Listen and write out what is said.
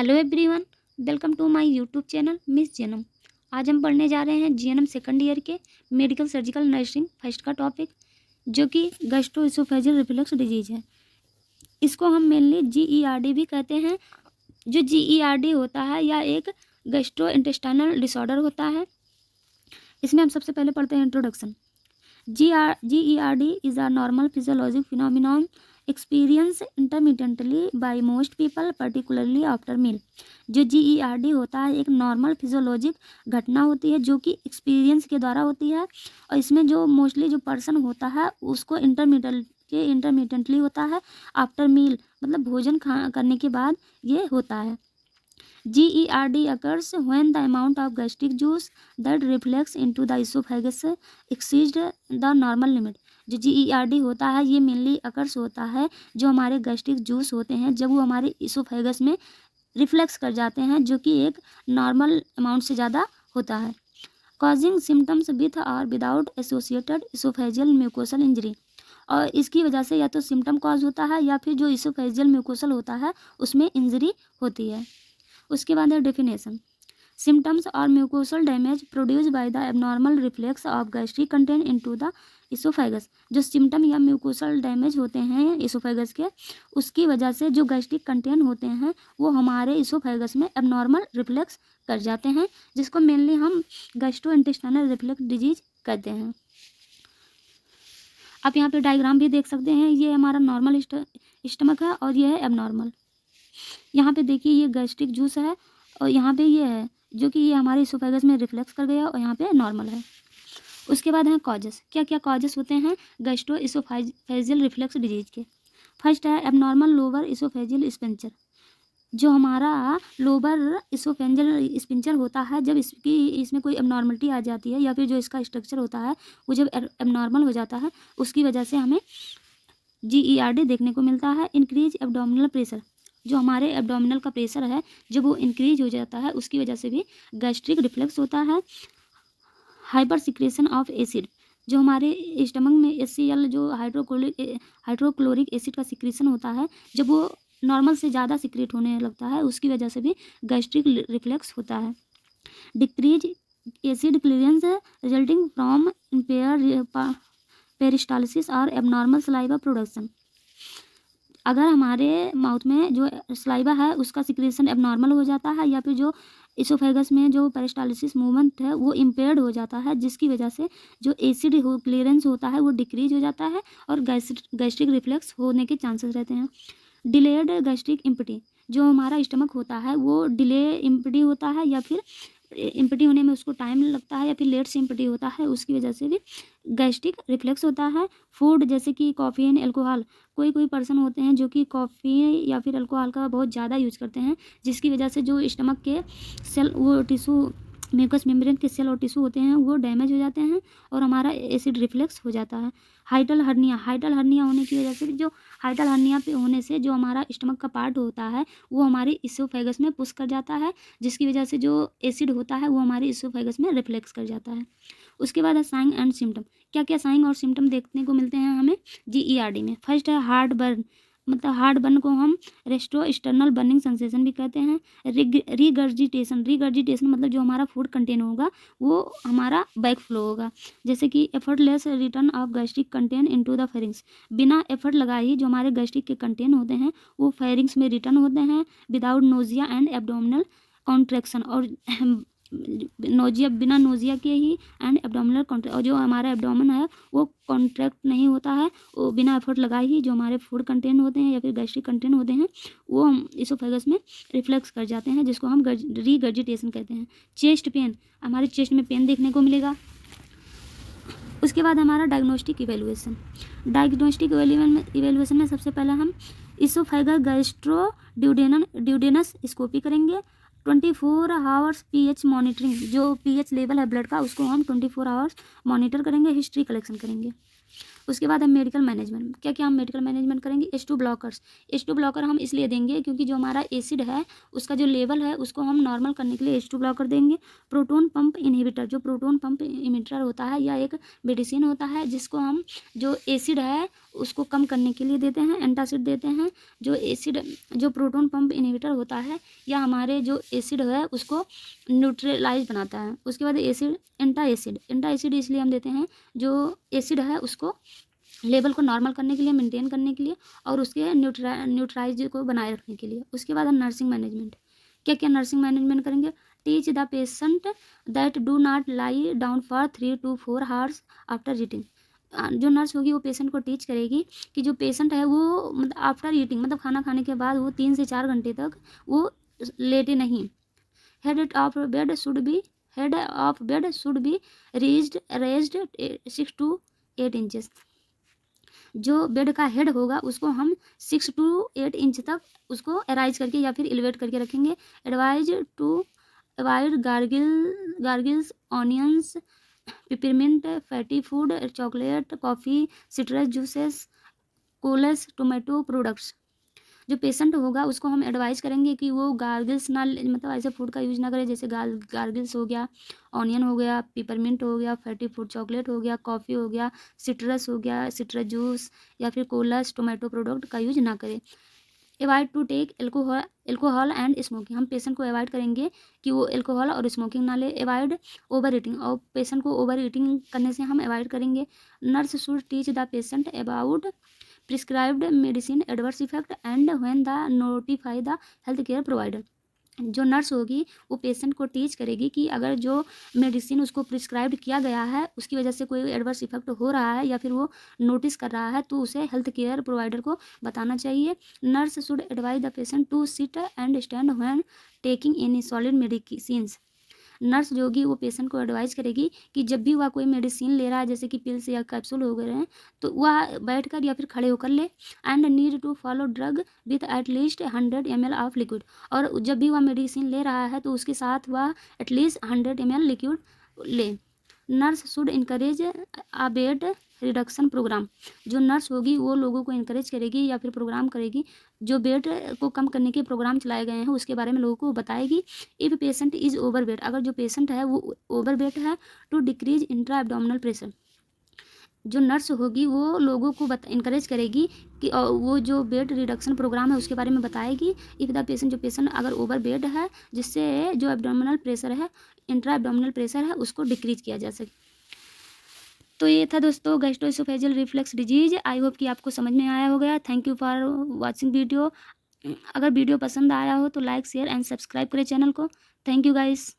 Hello everyone, welcome to my YouTube channel miss Janam. आज हम पढ़ने जा रहे हैं जीएनएम सेकंड ईयर के मेडिकल सर्जिकल नर्सिंग फर्स्ट का टॉपिक, जो कि गैस्ट्रोइसोफेजियल रिफ्लक्स डिजीज है। इसको हम मेनली जीईआरडी भी कहते हैं। जो जीईआरडी होता है या एक गैस्ट्रो इंटेस्टाइनल डिसऑर्डर होता है। इसमें हम सबसे पहले पढ़ते हैं introduction. GERD is a normal physiologic phenomenon experienced intermittently by most people, particularly after meal। जो GERD होता है एक नॉर्मल फिजियोलॉजिक घटना होती है जो कि एक्सपीरियंस के द्वारा होती है, और इसमें जो मोस्टली जो पर्सन होता है उसको इंटरमिटेंटली होता है। आफ्टर मील मतलब भोजन करने के बाद ये होता है। GERD occurs when the amount of gastric juice that reflects into the esophagus exceeds the normal limit। जो GERD होता है ये मेनली अकर्स होता है जो हमारे गैस्ट्रिक जूस होते हैं जब वो हमारे इसोफेगस में रिफ्लेक्स कर जाते हैं, जो कि एक नॉर्मल अमाउंट से ज़्यादा होता है। कॉजिंग सिम्टम्स विथ और without associated oesophageal mucosal injury. और इसकी वजह से या तो सिम्टम कॉज होता है या फिर जो इसोफेजियल म्यूकोसल होता है उसमें इंजरी होती है। उसके बाद है डेफिनेशन। सिम्टम्स और mucosal damage produce by the abnormal reflex of gastric content into the oesophagus. जो सिम्टम या म्यूकोसल डैमेज होते हैं इसोफेगस के, उसकी वजह से जो गैस्ट्रिक कंटेंट होते हैं वो हमारे इसोफेगस में एबनॉर्मल रिफ्लेक्स कर जाते हैं, जिसको मेनली हम गैस्ट्रोइंटेस्टाइनल रिफ्लेक्स डिजीज कहते हैं। आप यहाँ पे डायग्राम भी देख सकते हैं। ये हमारा नॉर्मल स्टमक है और ये है एबनॉर्मल। यहाँ पे देखिए ये गैस्ट्रिक जूस है और यहाँ पे ये है जो कि ये हमारे इसोफेगस में रिफ्लेक्स कर गया और यहाँ पे नॉर्मल है। उसके बाद हैं कॉजेस। क्या क्या कॉजेस होते हैं गैस्ट्रो इसोफेजियल रिफ्लेक्स डिजीज के। फर्स्ट है एबनॉर्मल लोअर इसोफेजियल स्पिंचर। जो हमारा लोअर इसोफेजियल स्पिंचर होता है, जब इसमें कोई एबनॉर्मलिटी आ जाती है या फिर जो इसका स्ट्रक्चर होता है वो जब एबनॉर्मल हो जाता है, उसकी वजह से हमें GERD देखने को मिलता है। Increase abdominal pressure. जो हमारे एब्डोमिनल का प्रेशर है जब वो इंक्रीज हो जाता है उसकी वजह से भी गैस्ट्रिक रिफ्लेक्स होता है। Hyper secretion of acid. जो हमारे स्टमक में HCl जो हाइड्रोक्लोरिक एसिड का सिक्रेशन होता है, जब वो नॉर्मल से ज़्यादा सिक्रेट होने लगता है उसकी वजह से भी गैस्ट्रिक रिफ्लेक्स होता है। Decrease acid clearance resulting from empire peristalsis और एबनॉर्मल सलाइवा प्रोडक्शन। अगर हमारे माउथ में जो सलाइवा है उसका सिक्रेशन एबनॉर्मल हो जाता है या फिर जो इसोफेगस में जो पेरिस्टालिसिस मूवमेंट है वो इम्पेयर्ड हो जाता है, जिसकी वजह से जो एसिड क्लियरेंस होता है वो डिक्रीज हो जाता है और गैस्ट्रिक रिफ्लेक्स होने के चांसेस रहते हैं। Delayed gastric empty. जो हमारा स्टमक होता है वो डिले इम्पटी होता है या फिर इम्पटी होने में उसको टाइम लगता है या फिर लेट से इम्पटी होता है, उसकी वजह से भी गैस्ट्रिक रिफ्लेक्स होता है। फूड जैसे कि कॉफ़ी एंड अल्कोहल। कोई पर्सन होते हैं जो कि कॉफ़ी या फिर अल्कोहल का बहुत ज़्यादा यूज करते हैं, जिसकी वजह से जो स्टमक के सेल वो टिश्यू म्यूकस मेम्ब्रेन के सेल और टिश्यू होते हैं वो डैमेज हो जाते हैं और हमारा एसिड रिफ्लेक्स हो जाता है। हाइडल हर्निया होने की वजह से जो हाइडल हर्निया पे होने से जो हमारा स्टमक का पार्ट होता है वो हमारे इसोफेगस में पुश कर जाता है, जिसकी वजह से जो एसिड होता है वो हमारे इसोफेगस में रिफ्लेक्स कर जाता है। उसके बाद है साइन एंड सिम्टम। क्या क्या साइन और सिम्टम देखने को मिलते हैं हमें GERD में। फर्स्ट है हार्ट बर्न। मतलब हार्ट बर्न को हम रेस्ट्रोस्टर्नल बर्निंग सेंसेशन भी कहते हैं। रिगर्जिटेशन मतलब जो हमारा फूड कंटेन होगा वो हमारा बैक फ्लो होगा। जैसे कि effortless return of gastric contain into the pharynx. बिना एफर्ट लगाए ही जो हमारे गैस्ट्रिक के कंटेन होते हैं वो फेरिंग्स में रिटर्न होते हैं without nausea and abdominal contraction. और बिना नोजिया के ही एंड एब्डोमिनल कॉन्ट्रैक्ट, और जो हमारा एब्डोमेन है वो कॉन्ट्रैक्ट नहीं होता है, वो बिना एफर्ट लगाए ही जो हमारे फूड कंटेंट होते हैं या फिर गैस्ट्रिक कंटेंट होते हैं वो हम इसोफेगस में रिफ्लेक्स कर जाते हैं, जिसको हम रीगर्जिटेशन कहते हैं। चेस्ट पेन, हमारे चेस्ट में पेन देखने को मिलेगा। उसके बाद हमारा डायग्नोस्टिक इवेलुएशन में सबसे पहले हम इसोफेगस गैस्ट्रो ड्यूडेनस स्कोपी करेंगे। 24 आवर्स pH मॉनिटरिंग। जो pH लेवल है ब्लड का उसको हम 24 आवर्स मॉनिटर करेंगे, हिस्ट्री कलेक्शन करेंगे। उसके बाद हम मेडिकल मैनेजमेंट। क्या क्या हम मेडिकल मैनेजमेंट करेंगे। H2 blockers. H2 ब्लॉकर हम इसलिए देंगे क्योंकि जो हमारा एसिड है उसका जो लेवल है उसको हम नॉर्मल करने के लिए H2 ब्लॉकर देंगे। Proton pump inhibitor. जो प्रोटोन पंप इनहिबिटर होता है या एक मेडिसिन होता है जिसको हम जो एसिड है उसको कम करने के लिए देते हैं। एंटासिड देते हैं, जो एसिड जो प्रोटॉन पंप इनहिबिटर होता है या हमारे जो एसिड है उसको न्यूट्रलाइज बनाता है। उसके बाद एसिड एंटा एसिड इसलिए हम देते हैं, जो एसिड है उसको लेवल को नॉर्मल करने के लिए, मेंटेन करने के लिए और उसके न्यूट्राइज को बनाए रखने के लिए। उसके बाद हम नर्सिंग मैनेजमेंट, क्या क्या नर्सिंग मैनेजमेंट करेंगे। Teach the patient that do not lie down for 3 to 4 hours after eating. जो नर्स होगी वो पेशेंट को टीच करेगी कि जो पेशेंट है वो मतलब आफ्टर ईटिंग मतलब खाना खाने के बाद वो 3 से 4 घंटे तक वो लेटे नहीं। Head of bed should be raised 6 to 8 inches। जो बेड का हेड होगा उसको हम 6 to 8 इंच तक उसको अराइज करके या फिर एलिवेट करके रखेंगे। Advise to avoid gargles, onions, peppermint, fatty food, chocolate, coffee, citrus juices, colas, tomato products. जो पेशेंट होगा उसको हम एडवाइस करेंगे कि वो गार्गिल्स ना मतलब ऐसे फूड का यूज़ ना करे, जैसे गार्गिल्स हो गया, ऑनियन हो गया, पिपरमिंट हो गया, फैटी फूड, चॉकलेट हो गया, कॉफ़ी हो गया, सिट्रस हो गया, सिट्रस जूस या फिर कोलस, टोमेटो प्रोडक्ट का यूज ना करे। Avoid to take alcohol and smoking. हम पेशेंट को अवॉइड करेंगे कि वो एल्कोहल और स्मोकिंग ना ले। अवॉइड ओवर ईटिंग, और पेशेंट को ओवर ईटिंग करने से हम अवॉइड करेंगे। Nurse should teach the patient about prescribed medicine adverse effect and when the notify the health care provider. जो नर्स होगी वो पेशेंट को टीच करेगी कि अगर जो मेडिसिन उसको प्रिस्क्राइब किया गया है उसकी वजह से कोई एडवर्स इफेक्ट हो रहा है या फिर वो नोटिस कर रहा है तो उसे हेल्थ केयर प्रोवाइडर को बताना चाहिए। Nurse should advise the patient to sit and stand when taking any solid medicines. Nurse जो होगी वो पेशेंट को एडवाइस करेगी कि जब भी वह कोई मेडिसिन ले रहा है, जैसे कि पिल्स या कैप्सूल हो गए हैं, तो वह बैठकर या फिर खड़े होकर ले। And need to follow drug with at least 100 ml of liquid. और जब भी वह मेडिसिन ले रहा है तो उसके साथ वह एटलीस्ट 100 ml लिक्विड ले। Nurse should encourage a bed reduction program. जो नर्स होगी वो लोगों को इनकरेज करेगी या फिर प्रोग्राम करेगी, जो बेड को कम करने के प्रोग्राम चलाए गए हैं उसके बारे में लोगों को बताएगी। If patient is over weight, अगर जो पेशेंट है वो ओवर वेट है, to decrease intra abdominal pressure. जो नर्स होगी वो लोगों को इनकरेज करेगी कि वो जो बेड रिडक्शन प्रोग्राम है उसके बारे में बताएगी। इफ़ द पेशेंट, जो पेशेंट अगर ओवर वेट है, जिससे जो एब्डोमिनल प्रेशर है, इंट्रा एब्डोमिनल प्रेशर है, उसको डिक्रीज किया जा सके। तो ये था दोस्तों gastro-oesophageal reflux disease. I hope कि आपको समझ में आया होगा। Thank you for watching video. अगर वीडियो पसंद आया हो तो लाइक, शेयर एंड सब्सक्राइब करें चैनल को। Thank you guys.